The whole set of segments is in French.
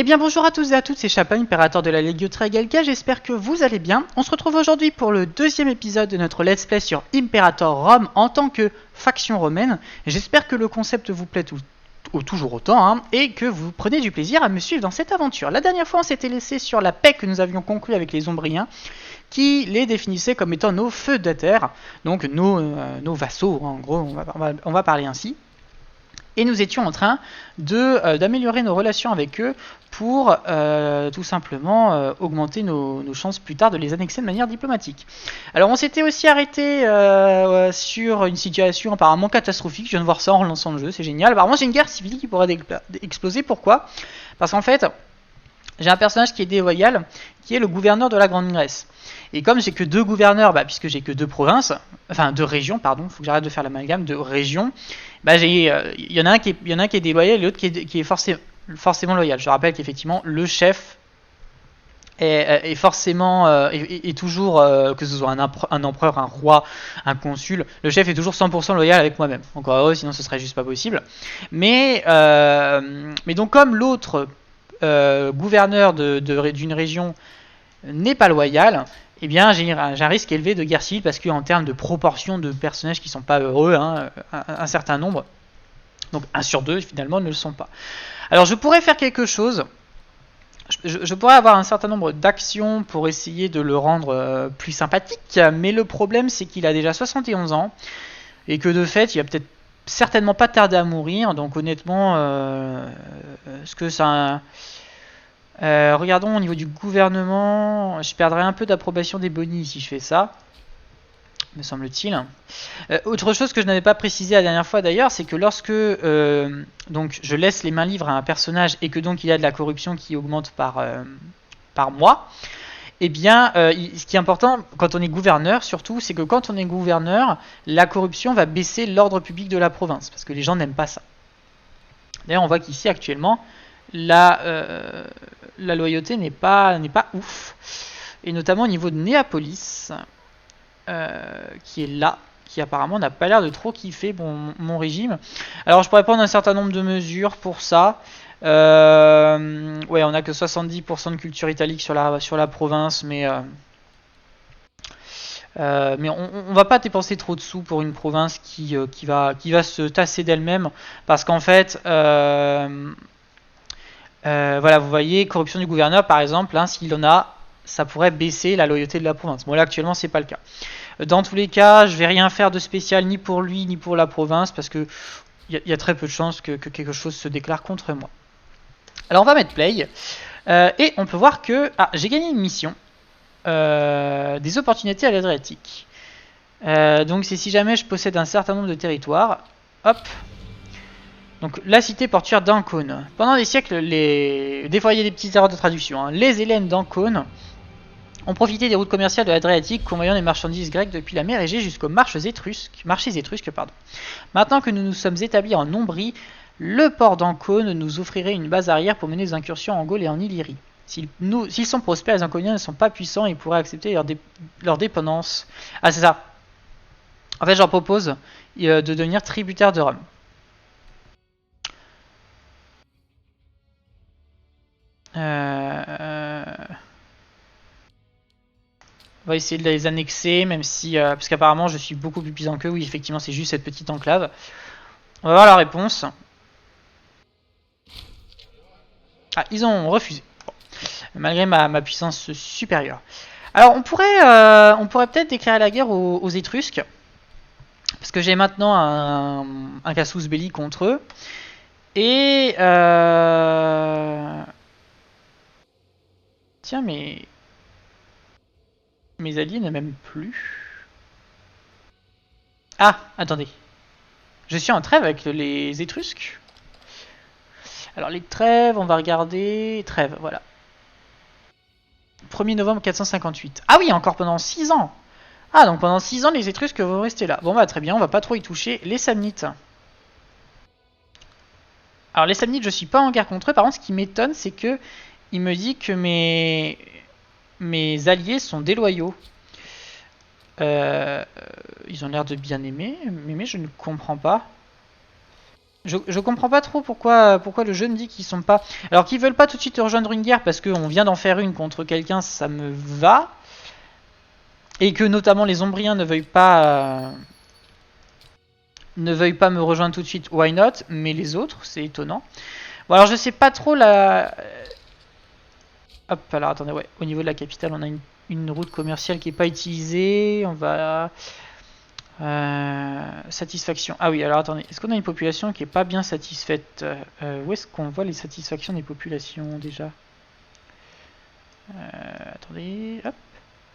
Eh bien bonjour à tous et à toutes, c'est Chapin, impérateur de la Légiotra Galga, j'espère que vous allez bien. On se retrouve aujourd'hui pour le deuxième épisode de notre let's play sur Imperator Rome en tant que faction romaine. J'espère que le concept vous plaît toujours autant et que vous prenez du plaisir à me suivre dans cette aventure. La dernière fois on s'était laissé sur la paix que nous avions conclue avec les Ombriens qui les définissaient comme étant nos feudataires, donc nos vassaux en gros, on va parler ainsi. Et nous étions en train d'améliorer nos relations avec eux pour tout simplement augmenter nos chances plus tard de les annexer de manière diplomatique. Alors on s'était aussi arrêté sur une situation apparemment catastrophique, je viens de voir ça en relançant le jeu, c'est génial. Apparemment c'est une guerre civile qui pourrait exploser, pourquoi ? Parce qu'en fait, j'ai un personnage qui est déloyal, qui est le gouverneur de la Grande Grèce. Et comme j'ai que deux gouverneurs, puisque j'ai que deux provinces, enfin deux régions, pardon, faut que j'arrête de faire l'amalgame, de régions, il y en a un qui est déloyal et l'autre qui est forcément loyal. Je rappelle qu'effectivement, le chef est forcément, est toujours, que ce soit un empereur, un roi, un consul, le chef est toujours 100% loyal avec moi-même. Encore heureux, sinon ce serait juste pas possible. Mais donc comme l'autre gouverneur d'une région n'est pas loyal, eh bien j'ai un risque élevé de guerre civile parce qu'en termes de proportion de personnages qui sont pas heureux, un certain nombre, donc 1 sur 2 finalement ne le sont pas. Alors je pourrais faire quelque chose, je pourrais avoir un certain nombre d'actions pour essayer de le rendre plus sympathique, mais le problème c'est qu'il a déjà 71 ans et que de fait il va peut-être certainement pas tarder à mourir, donc honnêtement, est-ce que ça... regardons au niveau du gouvernement, je perdrai un peu d'approbation des bonnies si je fais ça, me semble-t-il. Autre chose que je n'avais pas précisé la dernière fois d'ailleurs, c'est que lorsque donc je laisse les mains libres à un personnage et que donc il a de la corruption qui augmente par mois, eh bien ce qui est important quand on est gouverneur surtout, c'est que quand on est gouverneur, la corruption va baisser l'ordre public de la province, parce que les gens n'aiment pas ça. D'ailleurs on voit qu'ici actuellement, la loyauté n'est pas ouf, et notamment au niveau de Néapolis, qui est là, qui apparemment n'a pas l'air de trop kiffer mon régime. Alors je pourrais prendre un certain nombre de mesures pour ça. Ouais, on a que 70% de culture italique sur la province, mais on va pas dépenser trop de sous pour une province qui va se tasser d'elle-même, parce qu'en fait, voilà, vous voyez, corruption du gouverneur par exemple, s'il en a, ça pourrait baisser la loyauté de la province. Bon là actuellement c'est pas le cas. Dans tous les cas, je vais rien faire de spécial ni pour lui ni pour la province, parce que y a très peu de chances que quelque chose se déclare contre moi. Alors on va mettre play, et on peut voir que j'ai gagné une mission, des opportunités à l'Adriatique. Donc c'est si jamais je possède un certain nombre de territoires, hop. Donc la cité portuaire d'Ancône. Pendant des siècles, des fois il y a des petites erreurs de traduction, les Hellènes d'Ancône ont profité des routes commerciales de l'Adriatique, convoyant des marchandises grecques depuis la mer Égée jusqu'aux marchés étrusques. Maintenant que nous nous sommes établis en Ombrie, le port d'Ancône nous offrirait une base arrière pour mener des incursions en Gaule et en Illyrie. S'ils sont prospères, les Anconiens ne sont pas puissants et pourraient accepter leur dépendance. Ah c'est ça. En fait, je leur propose de devenir tributaire de Rome. On va essayer de les annexer, même si... parce qu'apparemment, je suis beaucoup plus puissant qu'eux. Oui, effectivement, c'est juste cette petite enclave. On va voir la réponse. Ah, ils ont refusé. Bon. Malgré ma puissance supérieure. Alors, on pourrait peut-être déclarer la guerre aux Étrusques. Parce que j'ai maintenant un casus belli contre eux. Et... Tiens, mais... Mes alliés ne m'aiment plus. Ah, attendez. Je suis en trêve avec les Étrusques. Alors les trêves, on va regarder... Trêve, voilà. 1er novembre 458. Ah oui, encore pendant 6 ans. Ah, donc pendant 6 ans, les Étrusques vont rester là. Bon, très bien, on va pas trop y toucher. Les Samnites. Alors les Samnites, je suis pas en guerre contre eux. Par contre, ce qui m'étonne, c'est que il me dit que mes alliés sont déloyaux. Ils ont l'air de bien aimer, mais je ne comprends pas. Je comprends pas trop pourquoi le jeu me dit qu'ils sont pas... Alors qu'ils veulent pas tout de suite rejoindre une guerre parce qu'on vient d'en faire une contre quelqu'un, ça me va. Et que notamment les Ombriens ne veuillent pas me rejoindre tout de suite, why not? Mais les autres, c'est étonnant. Bon alors je sais pas trop la... Hop, alors attendez, ouais, au niveau de la capitale, on a une route commerciale qui est pas utilisée. On va... satisfaction. Ah oui, alors attendez, est-ce qu'on a une population qui est pas bien satisfaite? Où est-ce qu'on voit les satisfactions des populations déjà? Attendez, hop.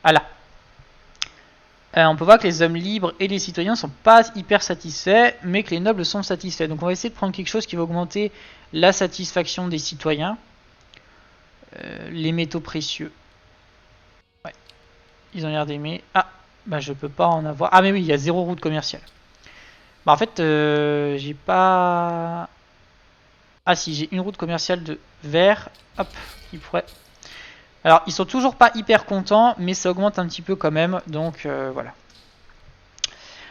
Ah là. On peut voir que les hommes libres et les citoyens sont pas hyper satisfaits, mais que les nobles sont satisfaits. Donc on va essayer de prendre quelque chose qui va augmenter la satisfaction des citoyens. Les métaux précieux. Ouais, ils ont l'air d'aimer. Ah, bah je peux pas en avoir. Ah mais oui, il y a 0 route commerciale. Bah en fait, j'ai pas... Ah si, j'ai une route commerciale de vert. Hop, qui pourrait... Alors, ils sont toujours pas hyper contents, mais ça augmente un petit peu quand même, donc voilà.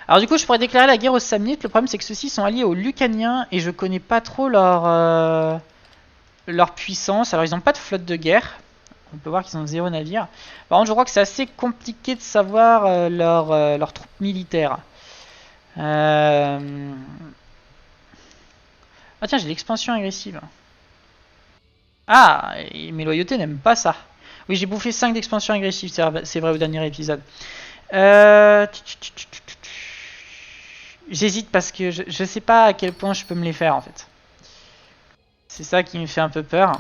Alors du coup, je pourrais déclarer la guerre aux Samnites. Le problème, c'est que ceux-ci sont alliés aux Lucaniens, et je connais pas trop leur puissance. Alors, ils n'ont pas de flotte de guerre. On peut voir qu'ils ont 0 navire. Par contre, je crois que c'est assez compliqué de savoir leurs troupes militaires. Ah tiens, j'ai l'expansion agressive. Ah, et mes loyautés n'aiment pas ça. Oui, j'ai bouffé 5 d'expansion agressive, c'est vrai au dernier épisode. J'hésite parce que je sais pas à quel point je peux me les faire en fait. C'est ça qui me fait un peu peur.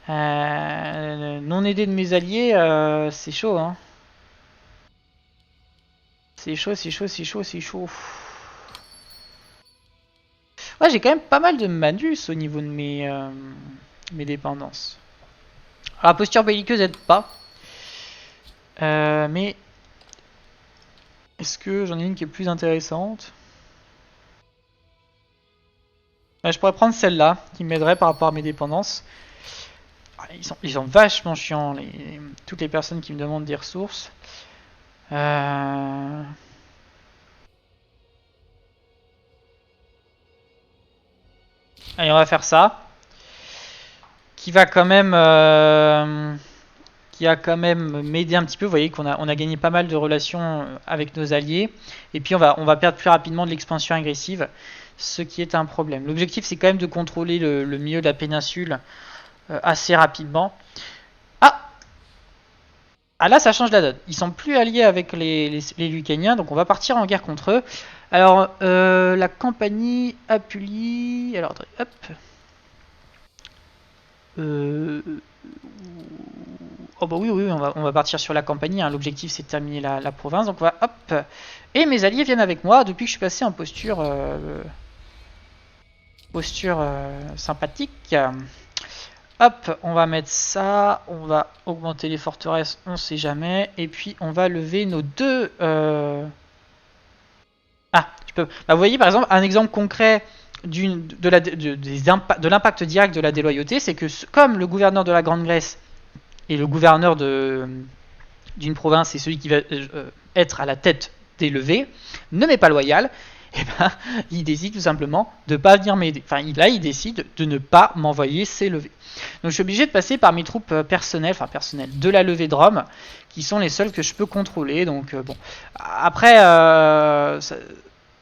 Non aidé de mes alliés, c'est chaud hein. C'est chaud, c'est chaud, c'est chaud, c'est chaud. Ouais, j'ai quand même pas mal de manus au niveau de mes dépendances. Alors, la posture belliqueuse aide pas. Mais est-ce que j'en ai une qui est plus intéressante? Ouais, je pourrais prendre celle-là, qui m'aiderait par rapport à mes dépendances. Ils sont vachement chiants, toutes les personnes qui me demandent des ressources. Allez, on va faire ça. Qui va quand même... qui a quand même m'aider un petit peu. Vous voyez qu'on a gagné pas mal de relations avec nos alliés. Et puis on va perdre plus rapidement de l'expansion agressive, ce qui est un problème. L'objectif, c'est quand même de contrôler le milieu de la péninsule assez rapidement. Ah là, ça change la donne. Ils sont plus alliés avec les Lucaniens, donc on va partir en guerre contre eux. Alors, la compagnie Apulie... Alors, hop. Oh bah oui, on va partir sur la compagnie. Hein. L'objectif, c'est de terminer la province. Donc on va... Hop. Et mes alliés viennent avec moi depuis que je suis passé en posture... sympathique. Hop, on va mettre ça, on va augmenter les forteresses, on sait jamais, et puis on va lever nos deux... Ah, tu peux... Bah, vous voyez par exemple, un exemple concret de l'impact direct de la déloyauté, c'est que comme le gouverneur de la Grande Grèce et le gouverneur d'une province est celui qui va être à la tête des levées, ne m'est pas loyal, et ben, il décide tout simplement de ne pas venir m'aider. Enfin, il décide de ne pas m'envoyer ses levées. Donc je suis obligé de passer par mes troupes personnelles de la levée de Rome, qui sont les seules que je peux contrôler. Donc bon, après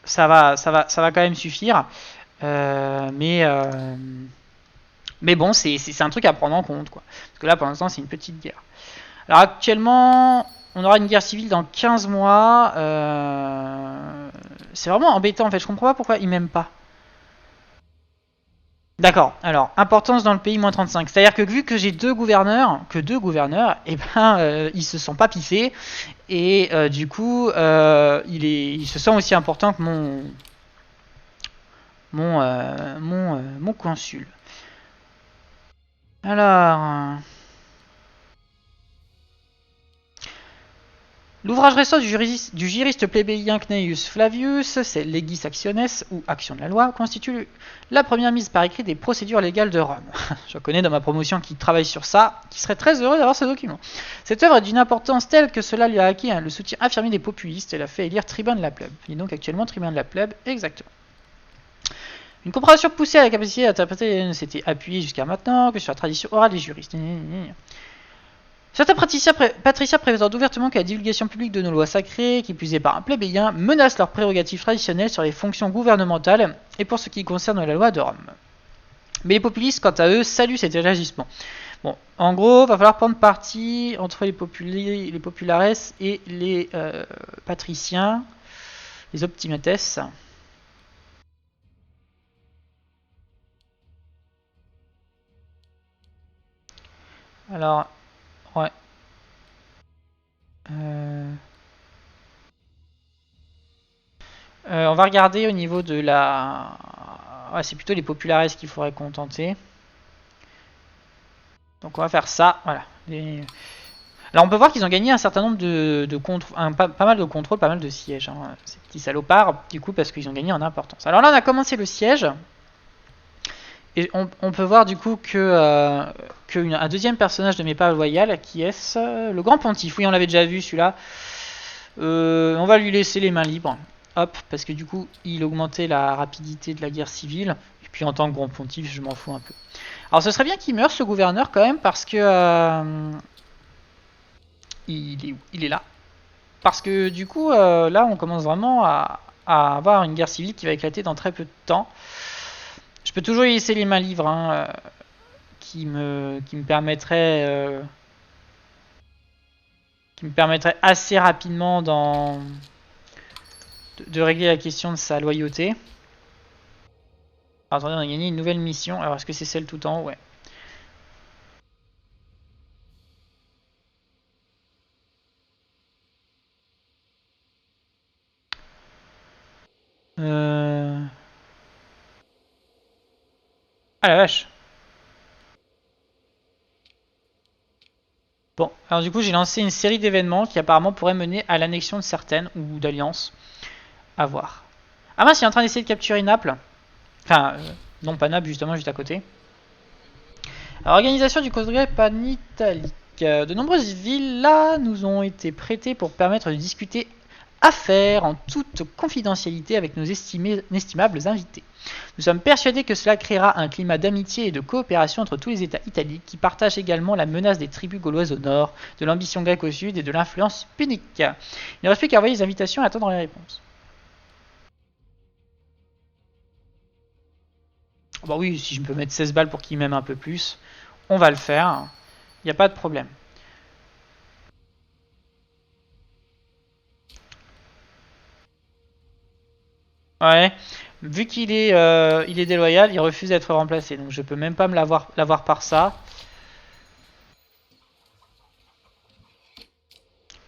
ça va quand même suffire, mais bon, c'est un truc à prendre en compte quoi. Parce que là pour l'instant c'est une petite guerre. Alors actuellement, on aura une guerre civile dans 15 mois. C'est vraiment embêtant en fait, je comprends pas pourquoi ils m'aiment pas. D'accord, alors, importance dans le pays, moins 35. C'est-à-dire que vu que j'ai deux gouverneurs, et ben, ils se sont pas piffés, et du coup, il se sent aussi important que mon consul. Alors... L'ouvrage récent du juriste plébéien Cneius Flavius, c'est Legis Actiones, ou Action de la loi, constitue la première mise par écrit des procédures légales de Rome. Je connais dans ma promotion qui travaille sur ça, qui serait très heureux d'avoir ce document. Cette œuvre est d'une importance telle que cela lui a acquis le soutien affirmé des populistes et l'a fait élire tribun de la plèbe. Il est donc actuellement tribun de la plèbe, exactement. Une compréhension poussée à la capacité d'interpréter ne s'était appuyée jusqu'à maintenant que sur la tradition orale des juristes. Certains patriciens prétendent ouvertement que la divulgation publique de nos lois sacrées, qui plus est par un plébéien, menace leurs prérogatives traditionnelles sur les fonctions gouvernementales et pour ce qui concerne la loi de Rome. Mais les populistes, quant à eux, saluent cet élargissement. Bon, en gros, va falloir prendre parti entre les populares et les patriciens, les optimates. Alors, ouais. On va regarder au niveau de la... Ouais, c'est plutôt les populares qu'il faudrait contenter. Donc on va faire ça, voilà. Alors on peut voir qu'ils ont gagné un certain nombre de contrôles, pas mal de contrôles, pas mal de sièges. Hein, ces petits salopards, du coup, parce qu'ils ont gagné en importance. Alors là, on a commencé le siège. Et on peut voir du coup un deuxième personnage de mes pas loyales, qui est le grand pontife. Oui, on l'avait déjà vu celui-là. On va lui laisser les mains libres. Hop, parce que du coup, il augmentait la rapidité de la guerre civile. Et puis en tant que grand pontife, je m'en fous un peu. Alors ce serait bien qu'il meure, ce gouverneur, quand même, parce que... il est là. Parce que du coup, là, on commence vraiment à avoir une guerre civile qui va éclater dans très peu de temps. Je peux toujours y laisser les mains libres, hein, qui me permettrait assez rapidement de régler la question de sa loyauté. Alors, attendez, on a gagné une nouvelle mission. Alors, est-ce que c'est celle tout en haut? Ouais. Ah la vache. Bon, alors du coup j'ai lancé une série d'événements qui apparemment pourraient mener à l'annexion de certaines ou d'alliances. À voir. Ah mince, il est en train d'essayer de capturer Naples. Enfin, non pas Naples, justement, juste à côté. Alors, organisation du congrès panitalique. De nombreuses villas nous ont été prêtées pour permettre de discuter affaires en toute confidentialité avec nos estimables invités. Nous sommes persuadés que cela créera un climat d'amitié et de coopération entre tous les États italiques qui partagent également la menace des tribus gauloises au nord, de l'ambition grecque au sud et de l'influence punique. Il ne reste plus qu'à envoyer les invitations et attendre les réponses. Bah oui, si je peux mettre 16 balles pour qu'il m'aime un peu plus, on va le faire. Il n'y a pas de problème. Ouais, vu qu'il est, il est déloyal, il refuse d'être remplacé. Donc je peux même pas me l'avoir par ça.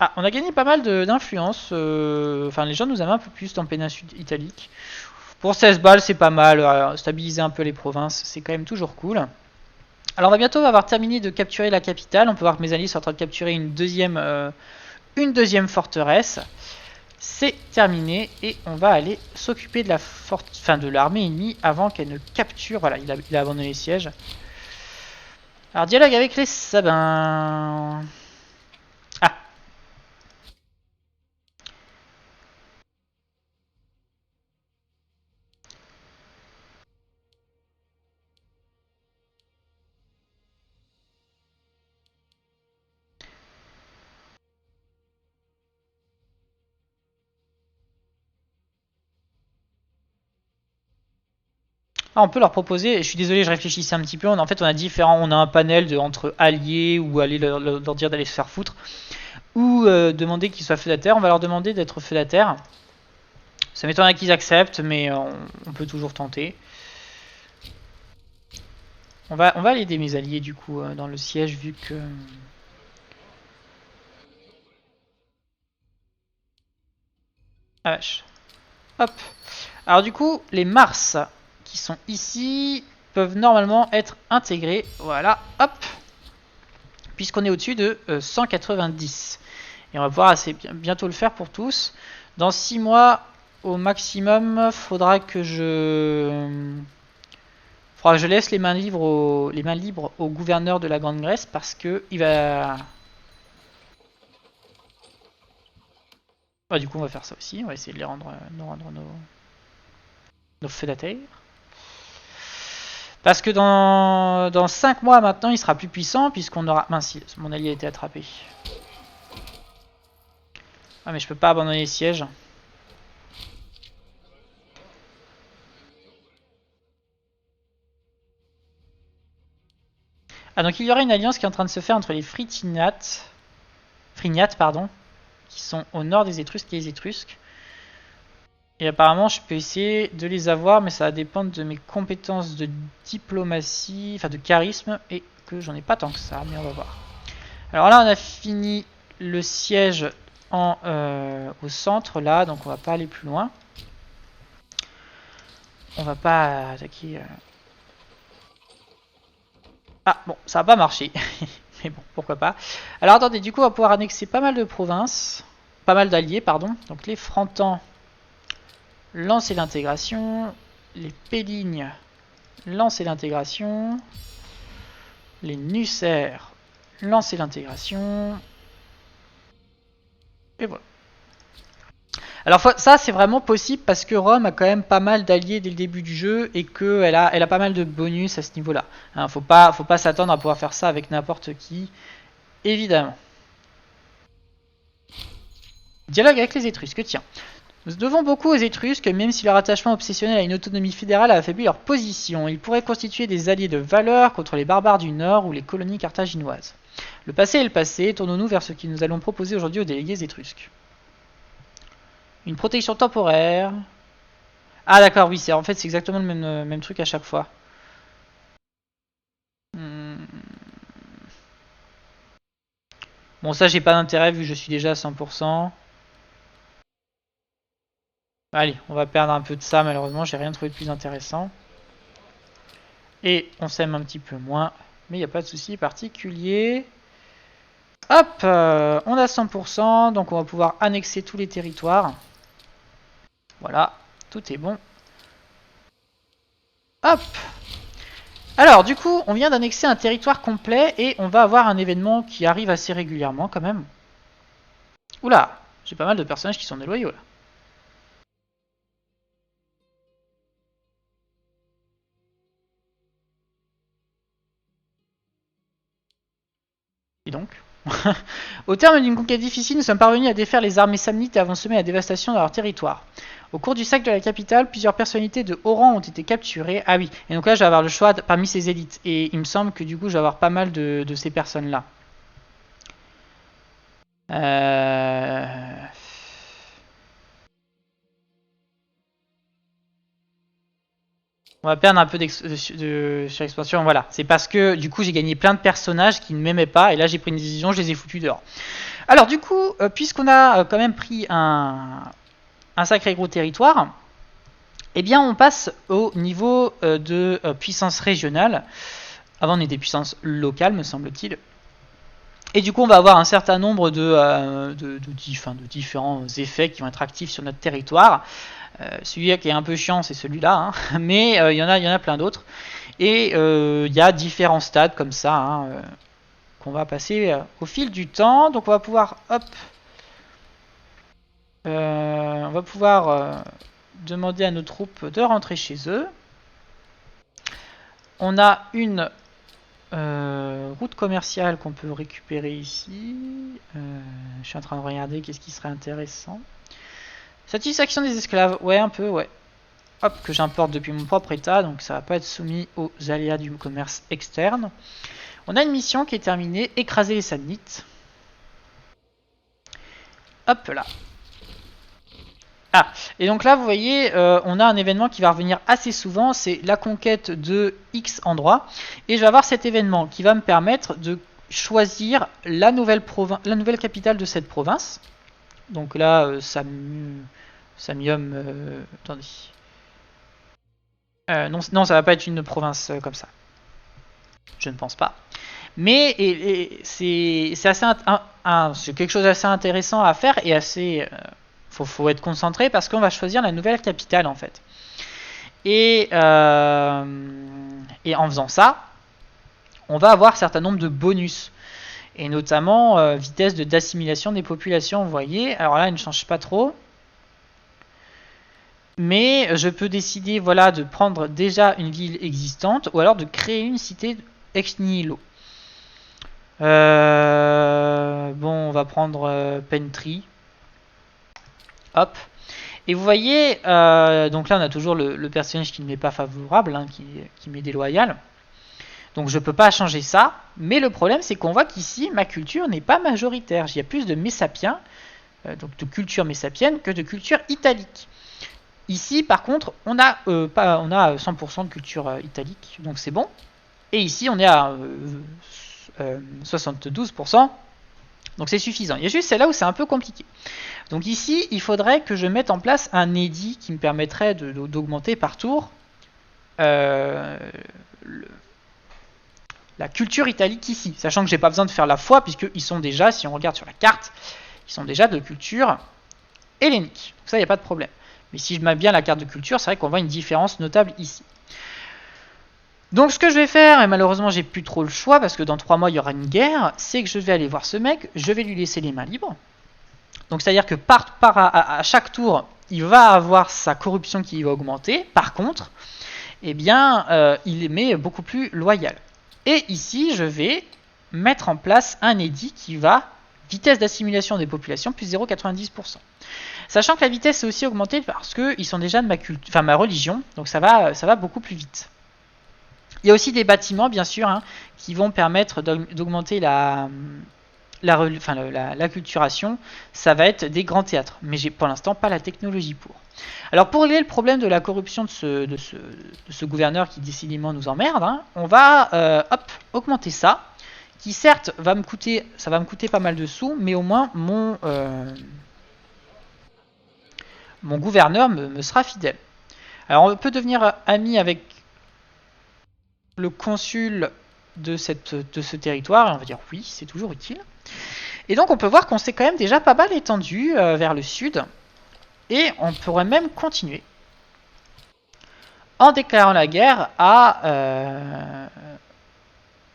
Ah, on a gagné pas mal d'influence. Enfin, les gens nous aiment un peu plus dans péninsule italique. Pour 16 balles, c'est pas mal. Stabiliser un peu les provinces, c'est quand même toujours cool. Alors on va bientôt avoir terminé de capturer la capitale. On peut voir que mes alliés sont en train de capturer une deuxième forteresse. C'est terminé et on va aller s'occuper de de l'armée ennemie avant qu'elle ne capture. Voilà, il a abandonné les sièges. Alors dialogue avec les Sabins. Ah. Ah, on peut leur proposer, je suis désolé, je réfléchissais un petit peu. En fait, on a un panel entre alliés ou aller leur dire d'aller se faire foutre, ou demander qu'ils soient feudataires. On va leur demander d'être feudataires. Ça m'étonnerait qu'ils acceptent, mais on peut toujours tenter. On va aller aider mes alliés du coup dans le siège vu que... Ah vache. Hop. Alors du coup, les Mars qui sont ici peuvent normalement être intégrés. Voilà, hop. Puisqu'on est au-dessus de 190. Et on va pouvoir bientôt le faire pour tous. Dans 6 mois, au maximum, faudra que je laisse les mains libres au gouverneur de la Grande Grèce parce que il va... du coup, on va faire ça aussi. On va essayer de nous rendre nos feudataires. Parce que dans 5 mois maintenant, il sera plus puissant puisqu'on aura... Mince, mon allié a été attrapé. Ah mais je peux pas abandonner les sièges. Ah donc il y aura une alliance qui est en train de se faire entre les Frignates, pardon, qui sont au nord des Étrusques et les Étrusques. Et apparemment je peux essayer de les avoir, mais ça va dépendre de mes compétences de diplomatie, enfin de charisme, et que j'en ai pas tant que ça, mais on va voir. Alors là on a fini le siège au centre là, donc on va pas aller plus loin. On va pas attaquer... Ah bon, ça va pas marcher. Mais bon, pourquoi pas. Alors attendez, du coup on va pouvoir annexer pas mal de provinces. Pas mal d'alliés, pardon. Donc les Frantans, lancer l'intégration. Les Pélignes, lancer l'intégration. Les Nucères, lancer l'intégration. Et voilà. Alors ça c'est vraiment possible parce que Rome a quand même pas mal d'alliés dès le début du jeu et qu'elle a pas mal de bonus à ce niveau là. Hein, faut pas s'attendre à pouvoir faire ça avec n'importe qui, évidemment. Dialogue avec les Étrusques, tiens. Nous devons beaucoup aux Étrusques, même si leur attachement obsessionnel à une autonomie fédérale a affaibli leur position. Ils pourraient constituer des alliés de valeur contre les barbares du Nord ou les colonies carthaginoises. Le passé est le passé, tournons-nous vers ce que nous allons proposer aujourd'hui aux délégués étrusques. Une protection temporaire. Ah d'accord, oui, en fait c'est exactement le même truc à chaque fois. Bon ça j'ai pas d'intérêt vu que je suis déjà à 100%. Allez, on va perdre un peu de ça malheureusement, j'ai rien trouvé de plus intéressant. Et on s'aime un petit peu moins, mais il n'y a pas de souci particulier. Hop, on a 100%, donc on va pouvoir annexer tous les territoires. Voilà, tout est bon. Hop. Alors du coup, on vient d'annexer un territoire complet et on va avoir un événement qui arrive assez régulièrement quand même. Oula, j'ai pas mal de personnages qui sont déloyaux là. Et donc au terme d'une conquête difficile, nous sommes parvenus à défaire les armées samnites et avons semé la dévastation dans leur territoire. Au cours du sac de la capitale, plusieurs personnalités de haut rang ont été capturées. Ah oui, et donc là je vais avoir le choix parmi ces élites. Et il me semble que du coup je vais avoir pas mal de ces personnes-là. On va perdre un peu sur l'expansion, voilà. C'est parce que du coup j'ai gagné plein de personnages qui ne m'aimaient pas et là j'ai pris une décision, je les ai foutus dehors. Alors du coup, puisqu'on a quand même pris un sacré gros territoire, eh bien on passe au niveau de puissance régionale. Avant on était puissance locale me semble-t-il. Et du coup on va avoir un certain nombre de différents effets qui vont être actifs sur notre territoire. Celui qui est un peu chiant c'est celui-là, hein. Mais il y en a plein d'autres. Et il y a différents stades comme ça, hein, qu'on va passer au fil du temps. Donc on va pouvoir, hop, demander à nos troupes de rentrer chez eux. On a une route commerciale qu'on peut récupérer ici. Je suis en train de regarder qu'est-ce qui serait intéressant. Satisfaction des esclaves, ouais un peu, ouais. Hop, que j'importe depuis mon propre état, donc ça va pas être soumis aux aléas du commerce externe. On a une mission qui est terminée, écraser les samnites. Hop là. Ah, et donc là vous voyez, on a un événement qui va revenir assez souvent, c'est la conquête de X endroits. Et je vais avoir cet événement qui va me permettre de choisir la nouvelle capitale de cette province. Donc là, Samium, attendez. Non, ça va pas être une province comme ça. Je ne pense pas. Mais c'est assez c'est quelque chose d'assez intéressant à faire et assez faut être concentré parce qu'on va choisir la nouvelle capitale en fait. Et en faisant ça, on va avoir un certain nombre de bonus. Et notamment vitesse d'assimilation des populations, vous voyez. Alors là, il ne change pas trop. Mais je peux décider voilà, de prendre déjà une ville existante ou alors de créer une cité ex nihilo. Bon, on va prendre Pentry. Hop. Et vous voyez, donc là on a toujours le personnage qui ne m'est pas favorable, hein, qui m'est déloyal. Donc je peux pas changer ça, mais le problème c'est qu'on voit qu'ici ma culture n'est pas majoritaire. Il y a plus de messapiens, donc de culture messapienne, que de culture italique. Ici par contre on a 100% de culture italique, donc c'est bon. Et ici on est à 72%, donc c'est suffisant. Il y a juste celle-là où c'est un peu compliqué. Donc ici il faudrait que je mette en place un édit qui me permettrait d'augmenter par tour la culture italique ici, sachant que j'ai pas besoin de faire la foi puisqu'ils sont déjà, si on regarde sur la carte, ils sont déjà de culture hellénique. Donc ça, il n'y a pas de problème. Mais si je mets bien la carte de culture, c'est vrai qu'on voit une différence notable ici. Donc ce que je vais faire, et malheureusement j'ai plus trop le choix parce que dans 3 mois il y aura une guerre, c'est que je vais aller voir ce mec, je vais lui laisser les mains libres. Donc c'est à dire que à chaque tour, il va avoir sa corruption qui va augmenter. Par contre, eh bien, il m'est beaucoup plus loyal. Et ici, je vais mettre en place un édit qui va vitesse d'assimilation des populations plus 0,90%. Sachant que la vitesse est aussi augmentée parce qu'ils sont déjà de ma religion, donc ça va beaucoup plus vite. Il y a aussi des bâtiments, bien sûr, hein, qui vont permettre d'augmenter la culturation. Ça va être des grands théâtres, mais j'ai pour l'instant pas la technologie pour. Alors pour régler le problème de la corruption de ce gouverneur qui décidément nous emmerde, hein, on va augmenter ça, qui certes va me coûter pas mal de sous, mais au moins mon gouverneur me sera fidèle. Alors on peut devenir ami avec le consul de ce territoire, et on va dire oui, c'est toujours utile. Et donc on peut voir qu'on s'est quand même déjà pas mal étendu vers le sud. Et on pourrait même continuer en déclarant la guerre à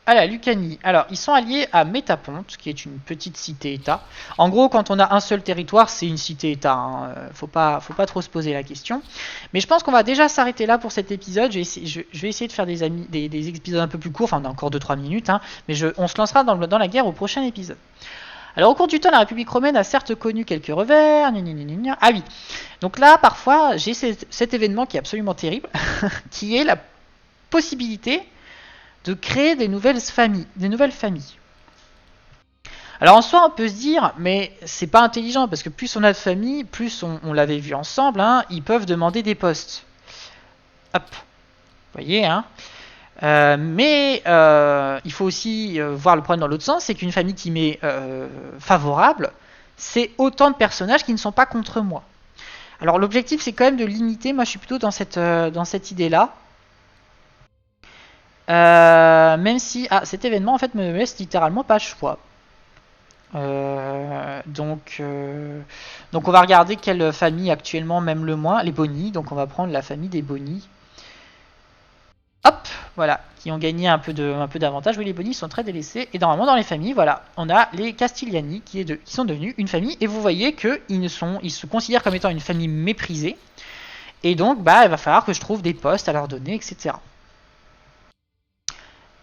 la Lucanie. Alors, ils sont alliés à Métaponte, qui est une petite cité-État. En gros, quand on a un seul territoire, c'est une cité-État. Hein. Faut pas trop se poser la question. Mais je pense qu'on va déjà s'arrêter là pour cet épisode. Je vais essayer de faire des épisodes un peu plus courts. Enfin, on a encore 2-3 minutes. Hein. Mais on se lancera dans la guerre au prochain épisode. Alors au cours du temps, la République romaine a certes connu quelques revers. Ah oui, donc là, parfois, j'ai cet événement qui est absolument terrible, qui est la possibilité de créer des nouvelles familles. Alors en soi, on peut se dire, mais c'est pas intelligent, parce que plus on a de familles, plus on l'avait vu ensemble, hein, ils peuvent demander des postes. Hop, vous voyez, hein. Mais il faut aussi voir le problème dans l'autre sens, c'est qu'une famille qui m'est favorable, c'est autant de personnages qui ne sont pas contre moi. Alors l'objectif c'est quand même de limiter, moi je suis plutôt dans cette idée-là. Même si cet événement en fait me laisse littéralement pas le choix. Donc on va regarder quelle famille actuellement m'aime le moins, les Boni, donc on va prendre la famille des Boni. Hop, voilà, qui ont gagné un peu d'avantage. Oui, les Boni sont très délaissés. Et normalement, dans les familles, voilà, on a les Castigliani qui sont devenus une famille. Et vous voyez qu'ils se considèrent comme étant une famille méprisée. Et donc, il va falloir que je trouve des postes à leur donner, etc.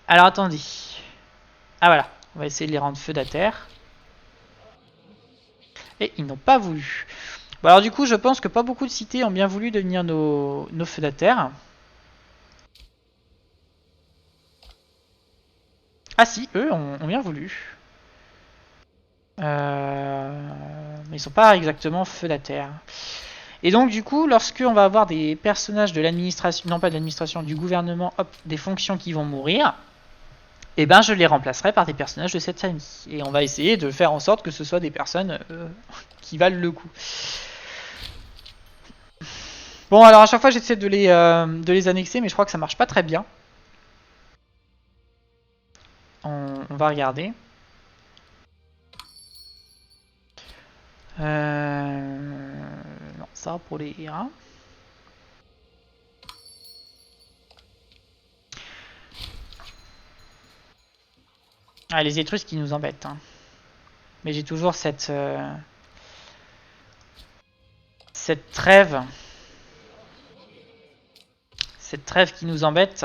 Alors, attendez. Ah, voilà, on va essayer de les rendre feudataires. Et ils n'ont pas voulu. Bon, alors du coup, je pense que pas beaucoup de cités ont bien voulu devenir nos feudataires. Ah si, eux ont bien voulu. Mais ils sont pas exactement feudataires. Et donc du coup, lorsque on va avoir des personnages de l'administration, non pas de l'administration, du gouvernement, hop, des fonctions qui vont mourir, et ben je les remplacerai par des personnages de cette famille. Et on va essayer de faire en sorte que ce soit des personnes qui valent le coup. Bon, alors à chaque fois j'essaie de les annexer, mais je crois que ça marche pas très bien. On on va regarder. Non, ça pour les rats. Ah, les Étrusques qui nous embêtent. Hein. Mais j'ai toujours cette trêve. Cette trêve qui nous embête.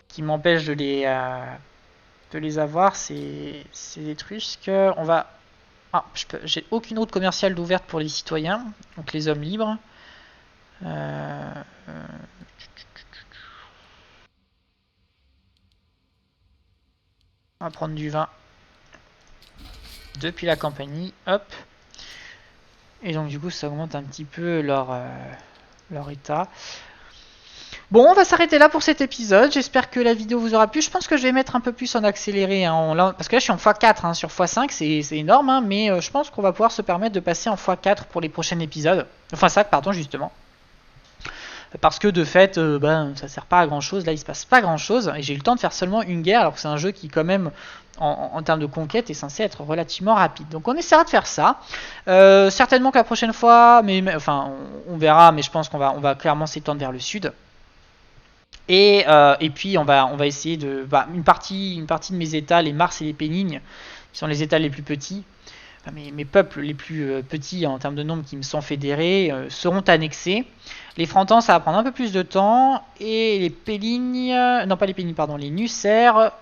Qui m'empêche de les avoir. C'est Étrusques. On va... Ah, j'ai aucune route commerciale d'ouverte pour les citoyens. Donc les hommes libres. On va prendre du vin depuis la compagnie, hop. Et donc du coup ça augmente un petit peu leur état. Bon, on va s'arrêter là pour cet épisode. J'espère que la vidéo vous aura plu. Je pense que je vais mettre un peu plus en accéléré. Hein, parce que là je suis en x4 hein, sur x5, c'est énorme. Hein, mais je pense qu'on va pouvoir se permettre de passer en x4 pour les prochains épisodes. Enfin x5 pardon justement. Parce que de fait, ça sert pas à grand chose. Là, il se passe pas grand chose. Et j'ai eu le temps de faire seulement une guerre. Alors que c'est un jeu qui, quand même, en termes de conquête, est censé être relativement rapide. Donc, on essaiera de faire ça. Certainement que la prochaine fois, enfin, on verra. Mais je pense qu'on va clairement s'étendre vers le sud. Et puis, on va essayer de. Une partie de mes états, les Mars et les Pénignes, qui sont les états les plus petits. Mes peuples les plus petits en termes de nombre qui me sont fédérés seront annexés. Les Frantans, ça va prendre un peu plus de temps. Et les Pélignes... Non, pas les Pélignes, pardon. Les Nucères,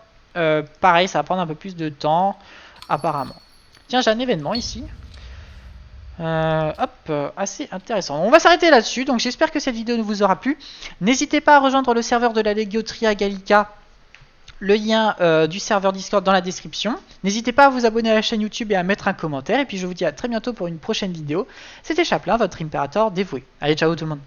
pareil, ça va prendre un peu plus de temps, apparemment. Tiens, j'ai un événement ici. Assez intéressant. On va s'arrêter là-dessus. Donc, j'espère que cette vidéo vous aura plu. N'hésitez pas à rejoindre le serveur de la Legio Tria Gallica. Le lien du serveur Discord dans la description. N'hésitez pas à vous abonner à la chaîne YouTube et à mettre un commentaire. Et puis je vous dis à très bientôt pour une prochaine vidéo. C'était Chaplin, votre impérator dévoué. Allez, ciao tout le monde.